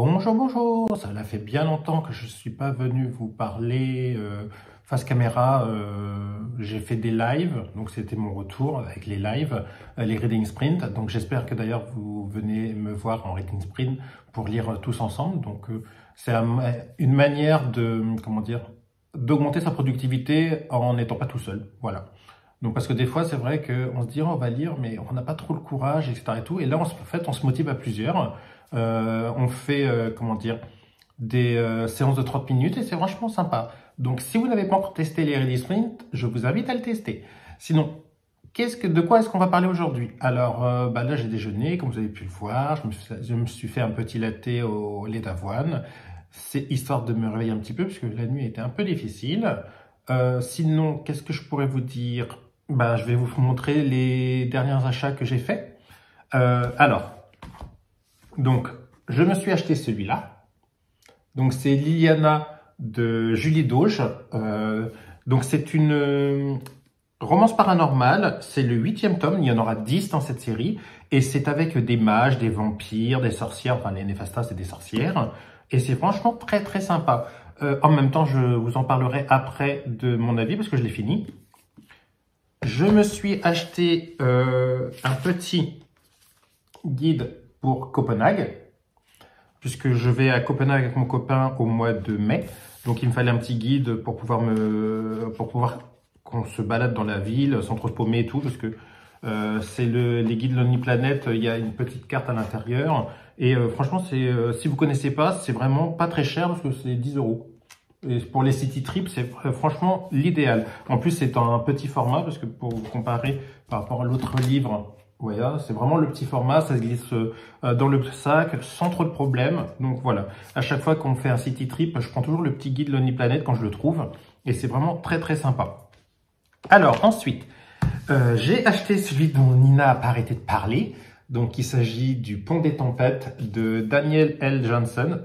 Bonjour, bonjour. Ça fait bien longtemps que je ne suis pas venu vous parler face caméra. J'ai fait des lives, donc c'était mon retour avec les lives, les Reading Sprint. Donc j'espère que d'ailleurs vous venez me voir en Reading Sprint pour lire tous ensemble. Donc c'est une manière de, comment dire, d'augmenter sa productivité en n'étant pas tout seul. Voilà. Donc parce que des fois c'est vrai qu'on se dit oh, on va lire mais on n'a pas trop le courage, etc. et tout. Et là en fait on se motive à plusieurs. On fait comment dire des séances de 30 minutes et c'est franchement sympa. Donc si vous n'avez pas encore testé les Ready Sprint, je vous invite à le tester. Sinon, de quoi est-ce qu'on va parler aujourd'hui? Alors là j'ai déjeuné, comme vous avez pu le voir, je me suis fait un petit latte au lait d'avoine. C'est histoire de me réveiller un petit peu parce que la nuit était un peu difficile. Sinon, qu'est-ce que je pourrais vous dire? Je vais vous montrer les derniers achats que j'ai faits. Donc, je me suis acheté celui-là. Donc, c'est Liliana de Julie Dauge. Donc, c'est une romance paranormale. C'est le 8e tome. Il y en aura 10 dans cette série. Et c'est avec des mages, des vampires, des sorcières. Enfin, les Néphastas, c'est des sorcières. Et c'est franchement très, très sympa. En même temps, je vous en parlerai après de mon avis parce que je l'ai fini. Je me suis acheté un petit guide pour Copenhague, puisque je vais à Copenhague avec mon copain au mois de mai. Donc il me fallait un petit guide pour pouvoir qu'on se balade dans la ville sans trop se paumer et tout, parce que c'est les guides Lonely Planet, il y a une petite carte à l'intérieur. Et franchement, si vous connaissez pas, c'est vraiment pas très cher parce que c'est 10 €. Et pour les city trips, c'est franchement l'idéal. En plus, c'est un petit format parce que pour vous comparer par rapport à l'autre livre, voilà, c'est vraiment le petit format, ça se glisse dans le sac sans trop de problèmes. Donc voilà, à chaque fois qu'on fait un city trip, je prends toujours le petit guide Lonely Planet quand je le trouve et c'est vraiment très très sympa. Alors ensuite, j'ai acheté celui dont Nina n'a pas arrêté de parler. Donc il s'agit du Pont des Tempêtes de Daniel L. Johnson,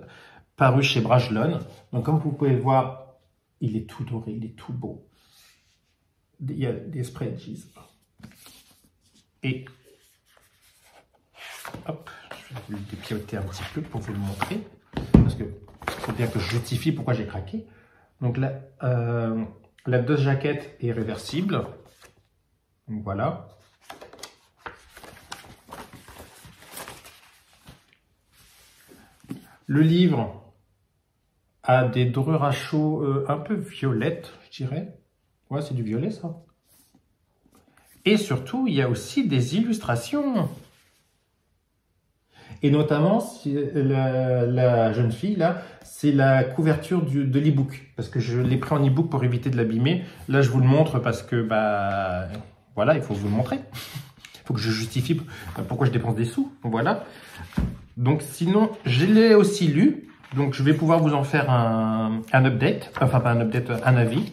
paru chez Brajlon. Donc comme vous pouvez voir, il est tout doré, il est tout beau. Il y a des spreadsheets. Et hop, je vais le dépiauter un petit peu pour vous le montrer. Parce que faut bien que je justifie pourquoi j'ai craqué. Donc là, la dose jaquette est réversible. Donc voilà. Le livre a des dorures à chaud un peu violettes, je dirais. Ouais, c'est du violet, ça. Et surtout, il y a aussi des illustrations. Et notamment, la jeune fille, là, c'est la couverture de l'e-book. Parce que je l'ai pris en e-book pour éviter de l'abîmer. Là, je vous le montre parce que, voilà, il faut vous le montrer. Il faut que je justifie pourquoi je dépense des sous. Voilà. Donc, sinon, je l'ai aussi lu. Donc, je vais pouvoir vous en faire un update. Enfin, pas un update, un avis.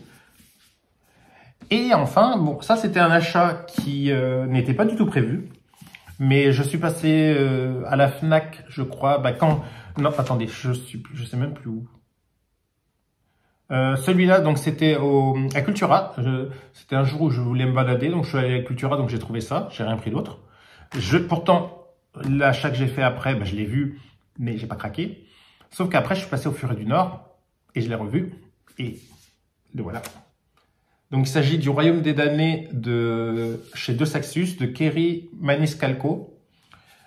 Et enfin, bon, ça, c'était un achat qui n'était pas du tout prévu. Mais je suis passé à la Fnac, je crois, non, attendez, je sais même plus où. Celui-là, donc c'était à Cultura. C'était un jour où je voulais me balader, donc je suis allé à Cultura, donc j'ai trouvé ça. J'ai rien pris d'autre. Pourtant, l'achat que j'ai fait après, je l'ai vu, mais j'ai pas craqué. Sauf qu'après, je suis passé au Furet du Nord et je l'ai revu. Et le voilà. Donc, il s'agit du Royaume des damnés chez De Saxus, de Kerry Maniscalco.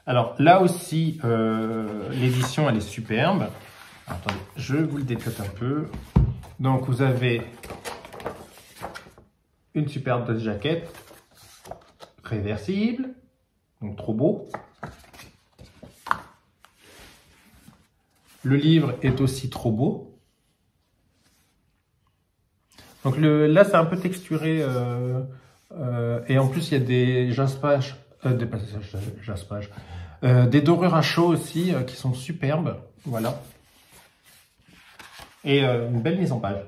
Alors, là aussi, l'édition, elle est superbe. Attendez, je vous le décote un peu. Donc, vous avez une superbe jaquette réversible. Donc, trop beau. Le livre est aussi trop beau. Donc là, c'est un peu texturé et en plus, il y a des jaspages, des dorures à chaud aussi qui sont superbes. Voilà. Et une belle mise en page.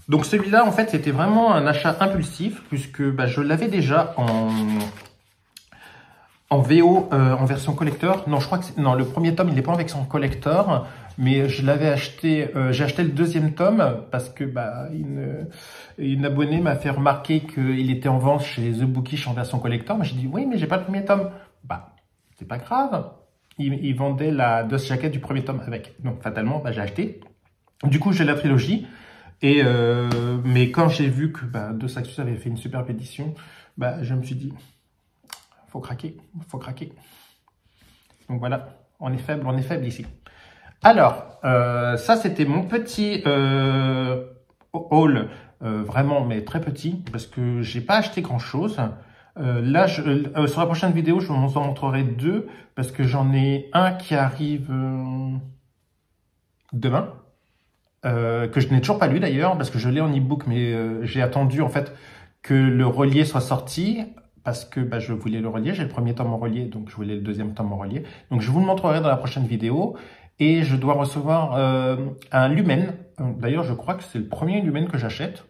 Donc celui-là, en fait, c'était vraiment un achat impulsif puisque je l'avais déjà en VO, en version collector. Non, je crois que non, le premier tome, il n'est pas en version collector. Mais je l'avais acheté, j'ai acheté le deuxième tome parce que une abonnée m'a fait remarquer qu'il était en vente chez The Bookish en version collector. Moi, j'ai dit oui, mais j'ai pas le premier tome. C'est pas grave. ils vendaient la Dust Jacket du premier tome avec. Donc fatalement, bah, j'ai acheté. Du coup, j'ai la trilogie. Et mais quand j'ai vu que Deux Saxus avait fait une superbe édition, bah, je me suis dit, faut craquer, faut craquer. Donc voilà, on est faible ici. Alors, ça c'était mon petit haul, vraiment mais très petit, parce que j'ai pas acheté grand chose. Là, sur la prochaine vidéo, je vous en montrerai deux, parce que j'en ai un qui arrive demain, que je n'ai toujours pas lu d'ailleurs, parce que je l'ai en e-book, mais j'ai attendu en fait que le relié soit sorti, parce que je voulais le relier. J'ai le premier tome en relié, donc je voulais le deuxième tome en relié. Donc je vous le montrerai dans la prochaine vidéo. Et je dois recevoir un Lumen. D'ailleurs, je crois que c'est le premier Lumen que j'achète.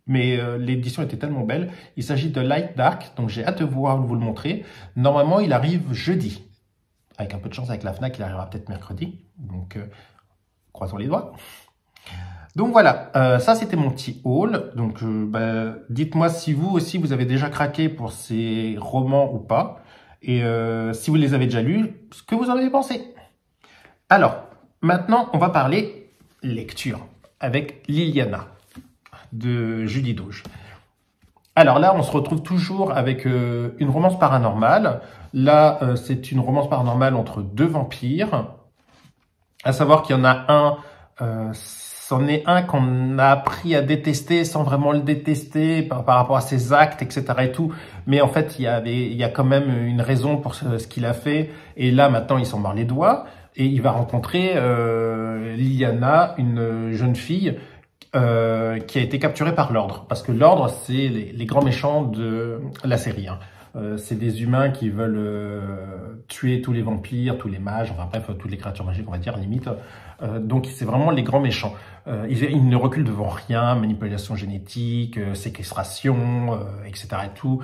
Mais l'édition était tellement belle. Il s'agit de Light Dark, donc j'ai hâte de vous le montrer. Normalement, il arrive jeudi. Avec un peu de chance avec la FNAC, il arrivera peut-être mercredi. Donc, croisons les doigts. Donc voilà, ça c'était mon petit haul. Donc dites-moi si vous aussi vous avez déjà craqué pour ces romans ou pas. Et si vous les avez déjà lus, ce que vous en avez pensé. Alors, maintenant on va parler lecture avec Liliana de Julie Dauge. Alors là, on se retrouve toujours avec une romance paranormale. Là, c'est une romance paranormale entre deux vampires. À savoir qu'il y en a un... c'en est un qu'on a appris à détester sans vraiment le détester par rapport à ses actes, etc. et tout. Mais en fait, il y a quand même une raison pour ce qu'il a fait. Et là, maintenant, il s'en mord les doigts. Et il va rencontrer Liliana, une jeune fille qui a été capturée par l'Ordre. Parce que l'Ordre, c'est les grands méchants de la série. Hein. C'est des humains qui veulent tuer tous les vampires, tous les mages, enfin bref, toutes les créatures magiques, on va dire, limite. Donc c'est vraiment les grands méchants. Ils ne reculent devant rien, manipulation génétique, séquestration, etc. et tout,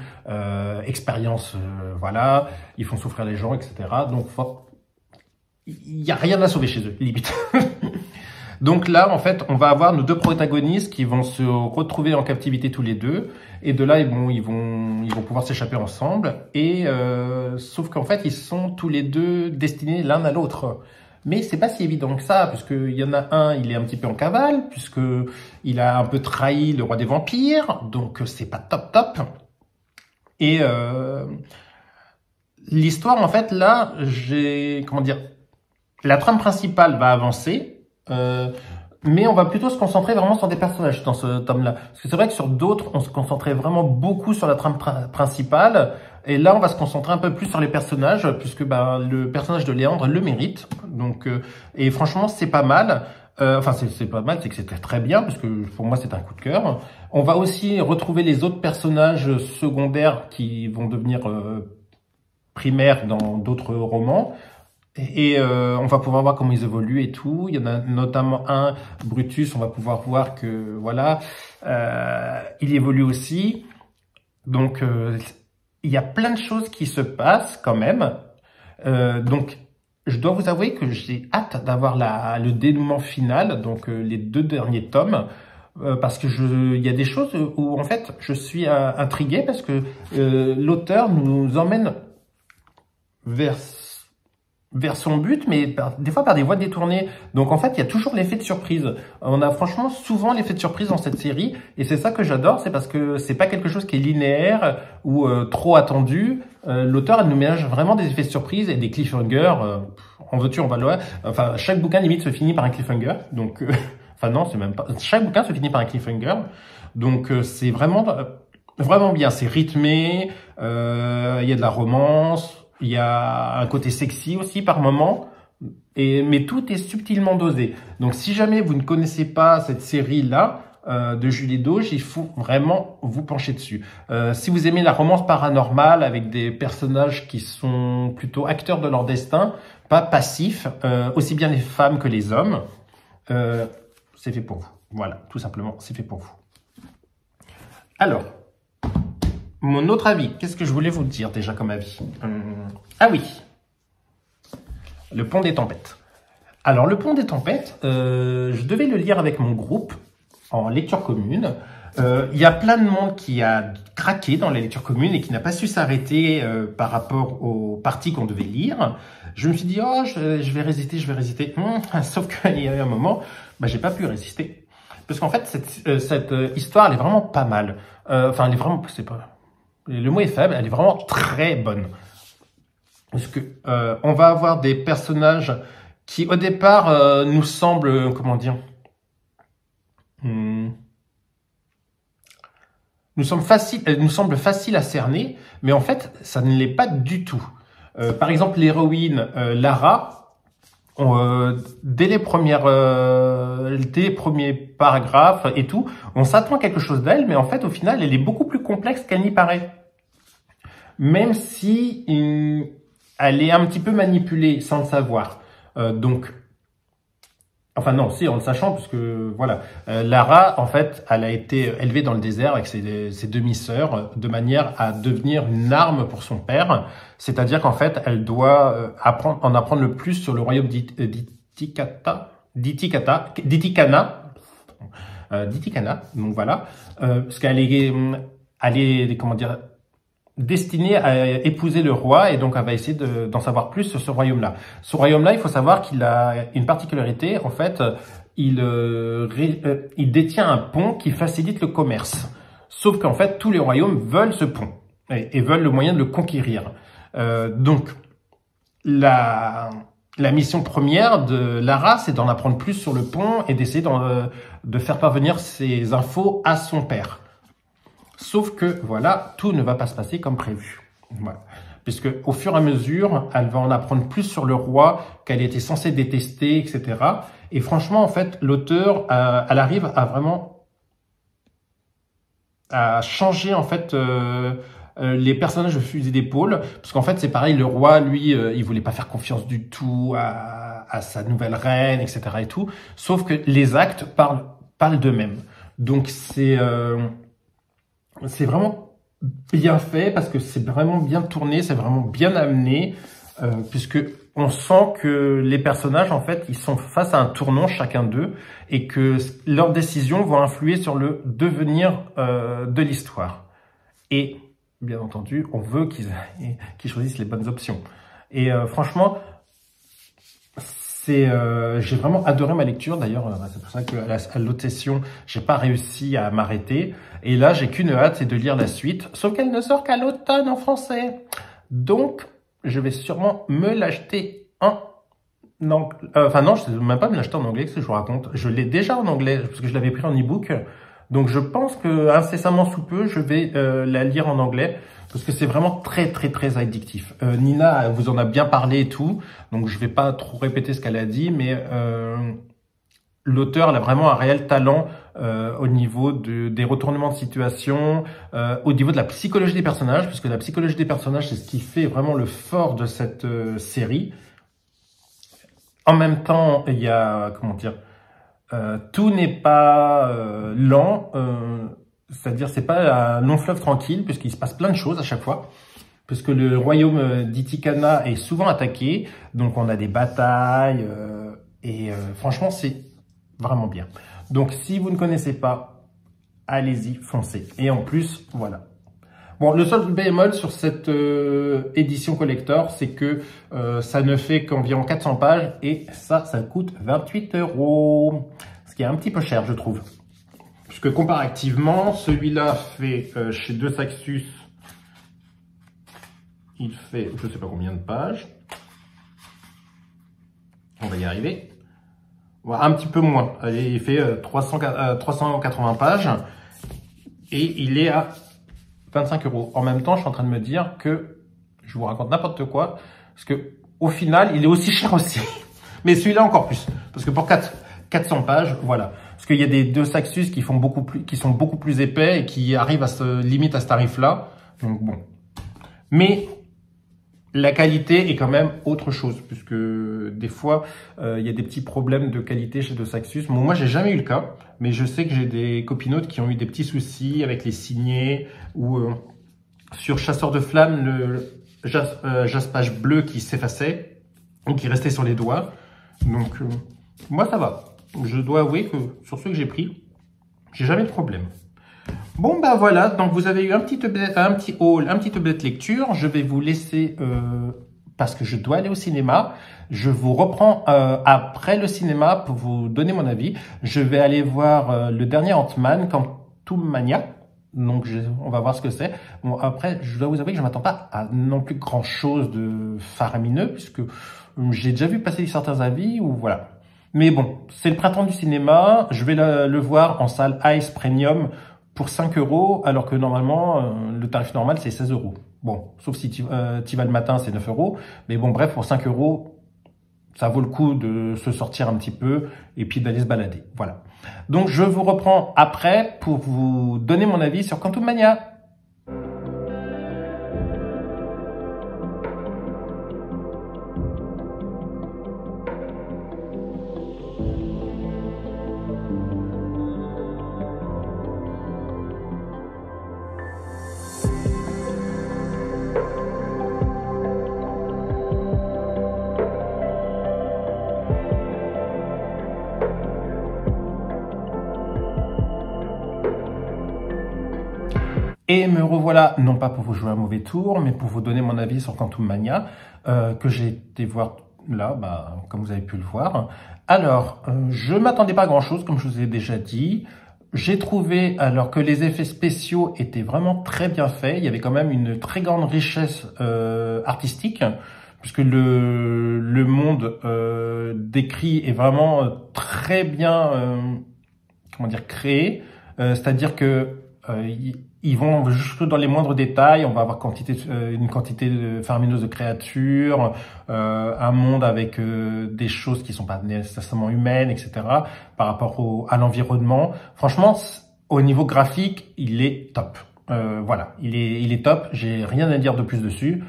expérience, voilà, ils font souffrir les gens, etc. Donc il n'y a rien à sauver chez eux, limite. Donc là, en fait, on va avoir nos deux protagonistes qui vont se retrouver en captivité tous les deux. Et de là, ils vont pouvoir s'échapper ensemble. Et sauf qu'en fait, ils sont tous les deux destinés l'un à l'autre. Mais c'est pas si évident que ça, puisqu'il y en a un, il est un petit peu en cavale, puisqu'il a un peu trahi le roi des vampires. Donc c'est pas top. Et l'histoire, en fait, là, comment dire, la trame principale va avancer. Mais on va plutôt se concentrer vraiment sur des personnages dans ce tome-là. Parce que c'est vrai que sur d'autres, on se concentrait vraiment beaucoup sur la trame principale. Et là, on va se concentrer un peu plus sur les personnages, puisque le personnage de Léandre le mérite. Donc, et franchement, c'est pas mal. Enfin, c'est pas mal, c'est que c'était très bien, parce que pour moi, c'est un coup de cœur. On va aussi retrouver les autres personnages secondaires qui vont devenir primaires dans d'autres romans. Et on va pouvoir voir comment ils évoluent et tout. Il y en a notamment un, Brutus, on va pouvoir voir que voilà, il évolue aussi. Donc il y a plein de choses qui se passent quand même. Donc je dois vous avouer que j'ai hâte d'avoir le dénouement final, donc les deux derniers tomes. Parce que il y a des choses où en fait je suis intrigué, parce que l'auteur nous emmène vers son but, mais des fois par des voies détournées. Donc en fait, il y a toujours l'effet de surprise. On a franchement souvent l'effet de surprise dans cette série, et c'est ça que j'adore, c'est parce que c'est pas quelque chose qui est linéaire ou trop attendu. L'auteur, elle nous ménage vraiment des effets de surprise et des cliffhangers. En veux-tu, en va enfin, chaque bouquin limite se finit par un cliffhanger. Donc, enfin non, c'est même pas. Chaque bouquin se finit par un cliffhanger. Donc c'est vraiment bien. C'est rythmé. Il y a de la romance. Il y a un côté sexy aussi par moment, mais tout est subtilement dosé. Donc si jamais vous ne connaissez pas cette série-là de Julie Dauge, il faut vraiment vous pencher dessus. Si vous aimez la romance paranormale avec des personnages qui sont plutôt acteurs de leur destin, pas passifs, aussi bien les femmes que les hommes, c'est fait pour vous. Voilà, tout simplement, c'est fait pour vous. Alors, mon autre avis, qu'est-ce que je voulais vous dire déjà comme avis? Ah oui, Le Pont des Tempêtes. Alors, Le Pont des Tempêtes, je devais le lire avec mon groupe en lecture commune. Il y a plein de monde qui a craqué dans la lecture commune et qui n'a pas su s'arrêter par rapport aux parties qu'on devait lire. Je me suis dit, oh, je vais résister, je vais résister. Sauf qu'il y a eu un moment, j'ai pas pu résister. Parce qu'en fait, cette histoire, elle est vraiment pas mal. Enfin, elle est vraiment, c'est pas, le mot est faible, elle est vraiment très bonne. Parce que on va avoir des personnages qui, au départ, nous semblent, comment dire, nous semblent faciles à cerner, mais en fait, ça ne l'est pas du tout. Par exemple, l'héroïne Lara, dès les premiers paragraphes et tout, on s'attend à quelque chose d'elle, mais en fait, au final, elle est beaucoup plus complexe qu'elle n'y paraît. Même si elle est un petit peu manipulée sans le savoir. Enfin non, si, en le sachant, parce que voilà, Lara, en fait, elle a été élevée dans le désert avec ses demi-sœurs de manière à devenir une arme pour son père. C'est-à-dire qu'en fait, elle doit en apprendre le plus sur le royaume d'Itikana. Donc voilà, parce qu'elle est, comment dire, destinée à épouser le roi, et donc elle va essayer d'en savoir plus sur ce royaume-là. Ce royaume-là, il faut savoir qu'il a une particularité. En fait, il détient un pont qui facilite le commerce. Sauf qu'en fait, tous les royaumes veulent ce pont et veulent le moyen de le conquérir. Donc, la mission première de Lara, c'est d'en apprendre plus sur le pont et d'essayer de faire parvenir ces infos à son père. Sauf que, voilà, tout ne va pas se passer comme prévu. Voilà. Puisque, au fur et à mesure, elle va en apprendre plus sur le roi qu'elle était censée détester, etc. Et franchement, en fait, l'auteur, elle arrive à vraiment à changer, en fait, les personnages de fusil d'épaule. Parce qu'en fait, c'est pareil, le roi, lui, il voulait pas faire confiance du tout à sa nouvelle reine, etc. et tout. Sauf que les actes parlent d'eux-mêmes. Donc, c'est vraiment bien fait parce que c'est vraiment bien tourné, c'est vraiment bien amené, puisque on sent que les personnages, en fait, ils sont face à un tournant chacun d'eux et que leurs décisions vont influer sur le devenir de l'histoire. Et bien entendu, on veut qu'ils choisissent les bonnes options. Et franchement, j'ai vraiment adoré ma lecture. D'ailleurs, c'est pour ça qu'à l'autre session, j'ai pas réussi à m'arrêter. Et là, j'ai qu'une hâte, c'est de lire la suite. Sauf qu'elle ne sort qu'à l'automne en français. Donc, je vais sûrement me l'acheter en anglais. Enfin non, je ne sais même pas me l'acheter en anglais, ce que je vous raconte. Je l'ai déjà en anglais, parce que je l'avais pris en e-book. Donc, je pense que incessamment sous peu, je vais la lire en anglais. Parce que c'est vraiment très, très, très addictif. Nina vous en a bien parlé et tout. Donc, je vais pas trop répéter ce qu'elle a dit. Mais l'auteur, elle a vraiment un réel talent au niveau des retournements de situation, au niveau de la psychologie des personnages. Parce que la psychologie des personnages, c'est ce qui fait vraiment le fort de cette série. En même temps, il y a, comment dire, tout n'est pas lent. C'est-à-dire, c'est pas un long fleuve tranquille, puisqu'il se passe plein de choses à chaque fois. Puisque le royaume d'Itikana est souvent attaqué. Donc, on a des batailles. Franchement, c'est vraiment bien. Donc, si vous ne connaissez pas, allez-y, foncez. Et en plus, voilà. Bon, le seul bémol sur cette édition collector, c'est que ça ne fait qu'environ 400 pages. Et ça coûte 28 €. Ce qui est un petit peu cher, je trouve. Puisque comparativement, celui-là fait chez De Saxus, il fait je ne sais pas combien de pages. On va y arriver. Voilà, un petit peu moins. Il fait 380 pages et il est à 25 €. En même temps, je suis en train de me dire que je vous raconte n'importe quoi, parce que au final, il est aussi cher aussi. Mais celui-là encore plus, parce que pour 400 pages, voilà. Parce qu'il y a des De Saxus qui sont beaucoup plus épais et qui arrivent limite à ce tarif-là. Donc bon. Mais la qualité est quand même autre chose, puisque des fois, il y a des petits problèmes de qualité chez De Saxus. Bon, moi, j'ai jamais eu le cas, mais je sais que j'ai des copinotes qui ont eu des petits soucis avec les signets ou sur Chasseur de Flammes, le jaspage bleu qui s'effaçait ou qui restait sur les doigts. Donc, moi, ça va. Je dois avouer que sur ceux que j'ai pris, j'ai jamais de problème. Bon, bah voilà, donc vous avez eu un petit haul, un petit objet de lecture. Je vais vous laisser, parce que je dois aller au cinéma. Je vous reprends après le cinéma pour vous donner mon avis. Je vais aller voir le dernier Ant-Man, Quantumania. Donc, on va voir ce que c'est. Bon, après, je dois vous avouer que je m'attends pas à non plus grand-chose de faramineux, puisque j'ai déjà vu passer certains avis, ou voilà. Mais bon, c'est le printemps du cinéma. Je vais le voir en salle Ice Premium pour 5 euros, alors que normalement, le tarif normal, c'est 16 euros. Bon, sauf si tu vas le matin, c'est 9 euros. Mais bon, bref, pour 5 euros, ça vaut le coup de se sortir un petit peu et puis d'aller se balader. Voilà. Donc, je vous reprends après pour vous donner mon avis sur Quantum Mania. Et me revoilà, non pas pour vous jouer un mauvais tour, mais pour vous donner mon avis sur Quantum Mania, que j'ai été voir là, comme vous avez pu le voir. Alors, je m'attendais pas à grand-chose, comme je vous ai déjà dit. J'ai trouvé, alors que les effets spéciaux étaient vraiment très bien faits, il y avait quand même une très grande richesse artistique, puisque le monde décrit est vraiment très bien, comment dire, créé. C'est-à-dire que ils vont jusque dans les moindres détails. On va avoir une quantité faramineuse de créatures, un monde avec des choses qui sont pas nécessairement humaines, etc. Par rapport à l'environnement. Franchement, au niveau graphique, il est top. Voilà, il est top. J'ai rien à dire de plus dessus.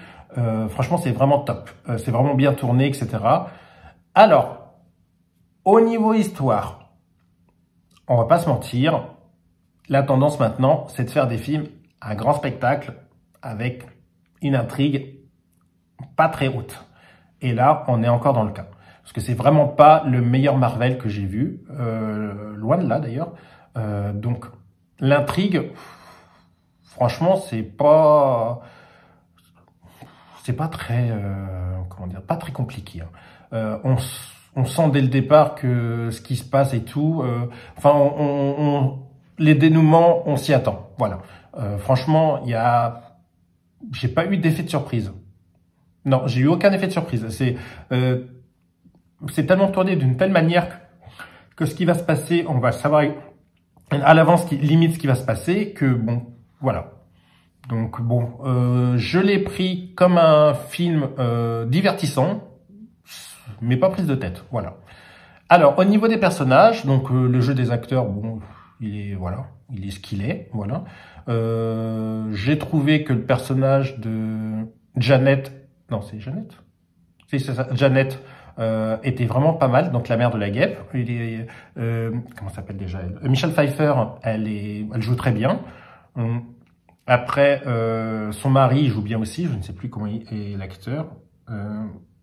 Franchement, c'est vraiment top. C'est vraiment bien tourné, etc. Alors, au niveau histoire, on va pas se mentir. La tendance maintenant, c'est de faire des films à grand spectacle avec une intrigue pas très haute. Et là, on est encore dans le cas. Parce que c'est vraiment pas le meilleur Marvel que j'ai vu. Loin de là, d'ailleurs. Donc, l'intrigue, franchement, c'est pas très, comment dire, pas très compliqué. Hein. On sent dès le départ que ce qui se passe et tout, les dénouements, on s'y attend. Voilà. Franchement, j'ai pas eu d'effet de surprise. Non, j'ai eu aucun effet de surprise. C'est tellement tourné d'une telle manière que ce qui va se passer, on va savoir à l'avance limite ce qui va se passer, que bon, voilà. Donc bon, je l'ai pris comme un film divertissant, mais pas prise de tête. Voilà. Alors, au niveau des personnages, donc le jeu des acteurs, bon, il est ce qu'il est, voilà. J'ai trouvé que le personnage de Janet, non, c'est Janet, c'est ça, Janet, était vraiment pas mal. Donc la mère de la guêpe, comment s'appelle déjà elle, Michelle Pfeiffer, elle joue très bien. Après, son mari joue bien aussi. Je ne sais plus comment est l'acteur.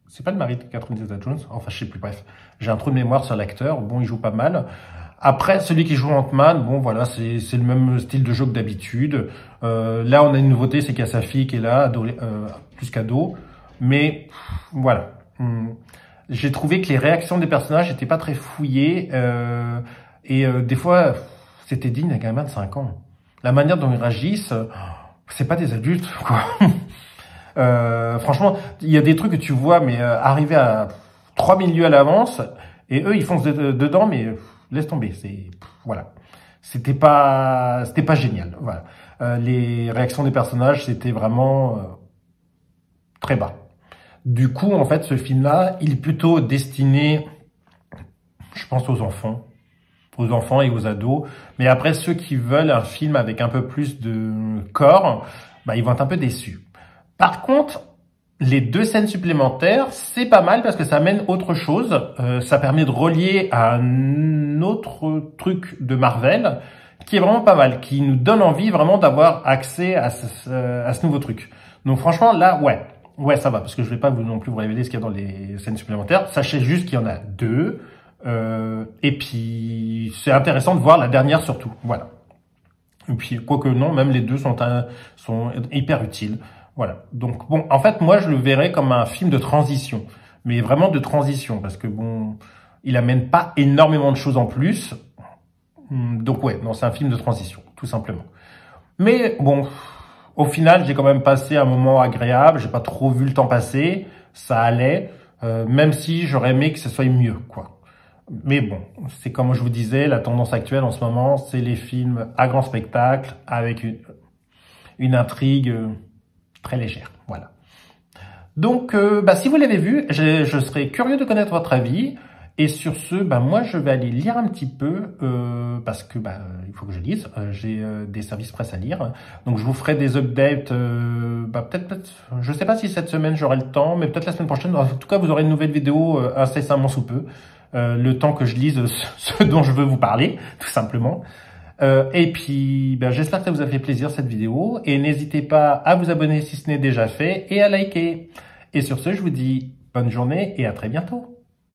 C'est pas le mari de Catherine Zeta-Jones. Enfin, je sais plus. Bref, j'ai un trou de mémoire sur l'acteur. Bon, il joue pas mal. Après, celui qui joue Ant-Man, bon, voilà, c'est le même style de jeu que d'habitude. Là, on a une nouveauté, c'est qu'il y a sa fille qui est là, plus qu'ado. Mais voilà. J'ai trouvé que les réactions des personnages n'étaient pas très fouillées. Des fois, c'était digne d'un gamin de 5 ans. La manière dont ils réagissent, c'est pas des adultes, quoi. Franchement, il y a des trucs que tu vois, mais arriver à 3000 lieues à l'avance, et eux, ils foncent dedans, mais laisse tomber. Voilà. C'était pas génial. Voilà. Les réactions des personnages, c'était vraiment très bas. Du coup, en fait, ce film-là, il est plutôt destiné, je pense, aux enfants et aux ados. Mais après, ceux qui veulent un film avec un peu plus de corps, ils vont être un peu déçus. Par contre, les 2 scènes supplémentaires, c'est pas mal parce que ça amène autre chose. Ça permet de relier à un autre truc de Marvel qui est vraiment pas mal, qui nous donne envie vraiment d'avoir accès à ce nouveau truc. Donc franchement, là, ouais, ça va, parce que je vais pas non plus vous révéler ce qu'il y a dans les scènes supplémentaires. Sachez juste qu'il y en a 2. Et puis, c'est intéressant de voir la dernière surtout. Voilà. Et puis, quoique non, même les deux sont hyper utiles. Voilà. Donc, bon, en fait, moi, je le verrais comme un film de transition. Mais vraiment de transition, parce que bon, il amène pas énormément de choses en plus. Donc ouais, non, c'est un film de transition, tout simplement. Mais bon, au final, j'ai quand même passé un moment agréable. J'ai pas trop vu le temps passer. Ça allait, même si j'aurais aimé que ce soit mieux, quoi. Mais bon, c'est comme je vous disais, la tendance actuelle en ce moment, c'est les films à grand spectacle avec une intrigue très légère. Voilà. Donc, si vous l'avez vu, je serais curieux de connaître votre avis. Et sur ce, moi, je vais aller lire un petit peu parce que il faut que je lise. J'ai des services presse à lire. Donc, je vous ferai des updates. Peut-être, je sais pas si cette semaine j'aurai le temps, mais peut-être la semaine prochaine. En tout cas, vous aurez une nouvelle vidéo incessamment sous peu. Le temps que je lise ce dont je veux vous parler, tout simplement. Et puis, j'espère que ça vous a fait plaisir cette vidéo. Et n'hésitez pas à vous abonner si ce n'est déjà fait et à liker. Et sur ce, je vous dis bonne journée et à très bientôt.